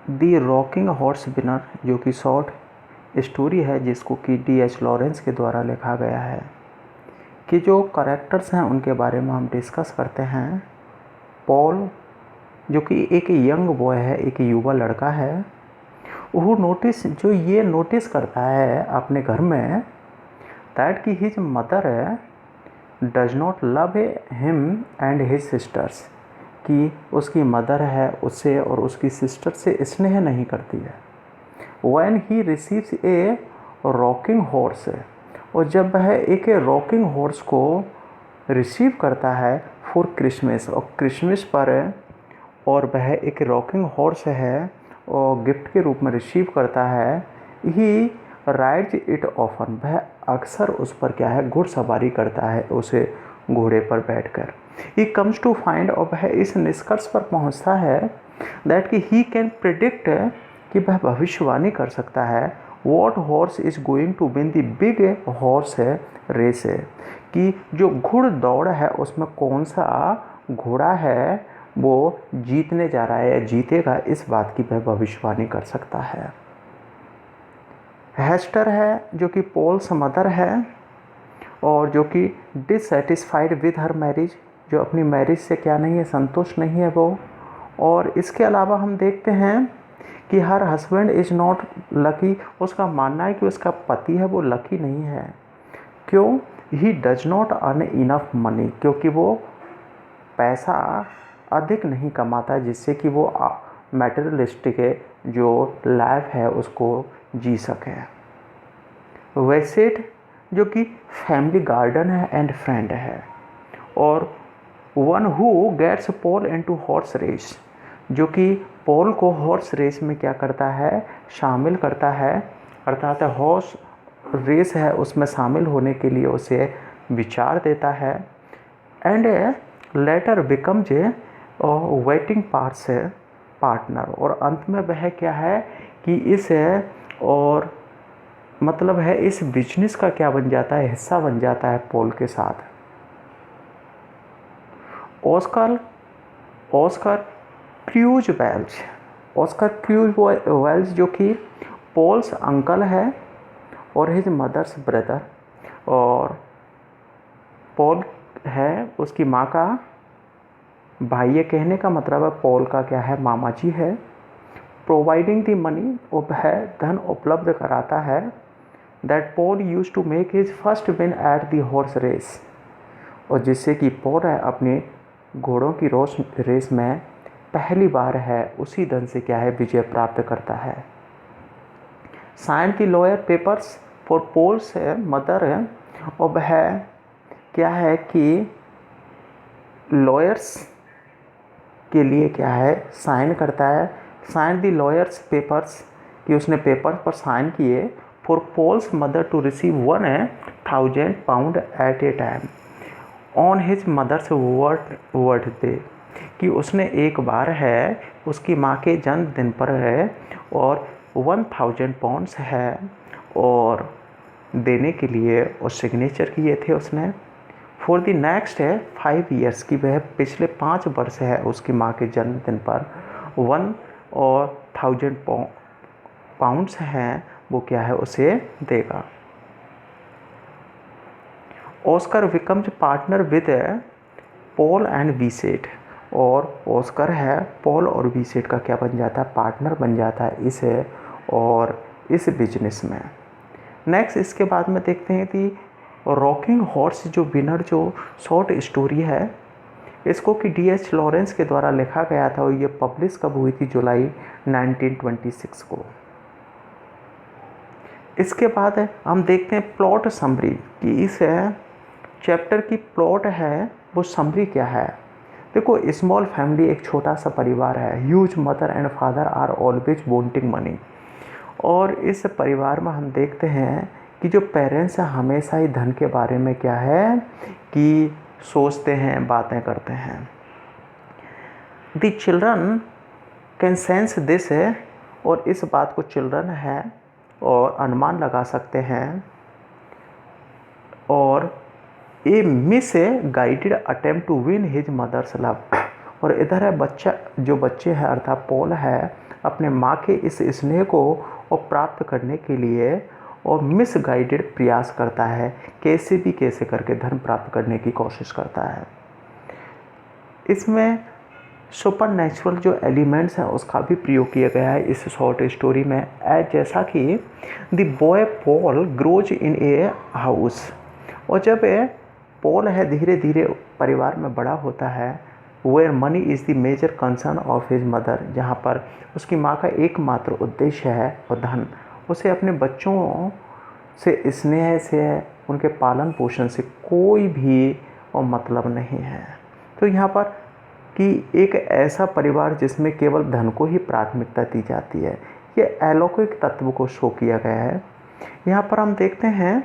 दी rocking horse winner, जो कि short story है जिसको कि D.H. लॉरेंस के द्वारा लिखा गया है, कि जो करेक्टर्स हैं उनके बारे में हम डिस्कस करते हैं। पॉल, जो कि एक यंग बॉय है, एक युवा लड़का है, जो ये नोटिस करता है अपने घर में दैट कि his mother does not love him and his sisters, कि उसकी मदर है उससे और उसकी सिस्टर से स्नेह नहीं करती है। When he receives A rocking horse, और जब वह एक रॉकिंग हॉर्स को रिसीव करता है फॉर क्रिसमस, और क्रिसमस पर और वह एक रॉकिंग हॉर्स है और गिफ्ट के रूप में रिसीव करता है, ही राइड्स इट ऑफन, वह अक्सर उस पर क्या है घुड़सवारी करता है उसे घोड़े पर बैठकर। ही कम्स टू फाइंड, और वह इस निष्कर्ष पर पहुंचता है दैट कि ही कैन प्रिडिक्ट, कि वह भविष्यवाणी कर सकता है what horse is going to win the big horse race, कि जो घुड़ दौड़ है उसमें कौन सा घोड़ा है वो जीतने जा रहा है या जीतेगा, इस बात की वह भविष्यवाणी कर सकता है। हेस्टर है, जो कि पॉल्स मदर है और जो कि डिससेटिस्फाइड विद हर मैरिज, जो अपनी मैरिज से क्या नहीं है, संतुष्ट नहीं है वो। और इसके अलावा हम देखते हैं कि her husband is not lucky, उसका मानना है कि उसका पति है वो लकी नहीं है। क्यों? He does not earn enough money, क्योंकि वो पैसा अधिक नहीं कमाता जिससे कि वो मैटेरियलिस्टिक जो लाइफ है उसको जी सके। वेसेट, जो कि फैमिली गार्डन है एंड फ्रेंड है, और one who gets Paul into horse race, जो कि पॉल को हॉर्स रेस में क्या करता है, शामिल करता है, अर्थात हॉर्स रेस है उसमें शामिल होने के लिए उसे विचार देता है। And later becomes a waiting partner, और अंत में वह क्या है कि इस और मतलब है इस बिजनेस का क्या बन जाता है, हिस्सा बन जाता है पॉल के साथ। ऑस्कर क्रूज वेल्च, जो कि पॉल्स अंकल है और हिज मदर्स ब्रदर, और पॉल है उसकी माँ का भाई, ये कहने का मतलब है पॉल का क्या है, मामा जी है। प्रोवाइडिंग दी मनी, वह धन उपलब्ध कराता है, that Paul use to make his first win at the horse race, और जिससे कि पॉल है अपने घोड़ों की रेस में पहली बार है उसी धन से क्या है विजय प्राप्त करता है। Sign the lawyer papers for Paul's mother है, और वह क्या है कि लॉयर्स के लिए क्या है साइन करता है। साइन दी लॉयर्स पेपर्स, कि उसने पेपर पर साइन किए for Paul's mother to receive 1,000 pound at a time on his mother's birthday, कि उसने एक बार है उसकी माँ के जन्मदिन पर है और 1,000 पाउंड्स है और देने के लिए और सिग्नेचर किए थे उसने। फॉर द नेक्स्ट 5 ईयर्स, की वह पिछले 5 वर्ष है उसकी माँ के जन्मदिन पर 1,000 पाउंड्स हैं वो क्या है उसे देगा। Oscar becomes partner with Paul and VSAT, और ऑस्कर है पॉल और वीसेट का क्या बन जाता है, पार्टनर बन जाता है इसे और इस बिजनेस में। नेक्स्ट इसके बाद में देखते हैं कि रॉकिंग हॉर्स जो विनर जो शॉर्ट स्टोरी है, इसको कि D.H. लॉरेंस के द्वारा लिखा गया था और ये पब्लिश कब हुई थी, जुलाई 1926 को। इसके बाद हम देखते हैं प्लॉट समरी, कि इस चैप्टर की प्लॉट है वो समरी क्या है। देखो, स्मॉल फैमिली एक छोटा सा परिवार है, whose mother and father are always wanting money, और इस परिवार में हम देखते हैं कि जो पेरेंट्स हैं हमेशा ही धन के बारे में क्या है कि सोचते हैं, बातें करते हैं। The children can sense this है, और इस बात को चिल्ड्रन है और अनुमान लगा सकते हैं, और a misguided attempt to win his mother's love, और इधर है बच्चा, जो बच्चे हैं अर्थात पॉल है अपने माँ के इस स्नेह को और प्राप्त करने के लिए और मिसगाइडेड प्रयास करता है, कैसे करके धन प्राप्त करने की कोशिश करता है। इसमें सुपर नेचुरल जो एलिमेंट्स हैं उसका भी प्रयोग किया गया है इस शॉर्ट स्टोरी में। जैसा कि the boy Paul grows in a house, और जब पॉल है धीरे धीरे परिवार में बड़ा होता है, where money is the major concern of his mother, जहाँ पर उसकी माँ का एकमात्र उद्देश्य है और धन, उसे अपने बच्चों से स्नेह से उनके पालन पोषण से कोई भी और मतलब नहीं है। तो यहाँ पर कि एक ऐसा परिवार जिसमें केवल धन को ही प्राथमिकता दी जाती है, ये अलौकिक तत्व को शो किया गया है। यहाँ पर हम देखते हैं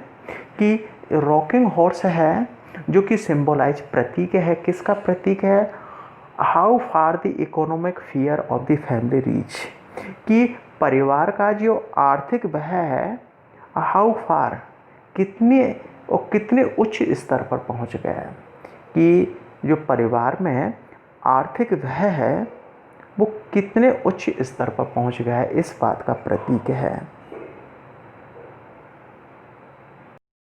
कि रॉकिंग हॉर्स है जो कि सिंबलाइज प्रतीक है, किसका प्रतीक है, how far the economic fear of the family reach, कि परिवार का जो आर्थिक भय है हाउ फार कितने उच्च स्तर पर पहुंच गया है, कि जो परिवार में आर्थिक भय है वो कितने उच्च स्तर पर पहुंच गया है, इस बात का प्रतीक है।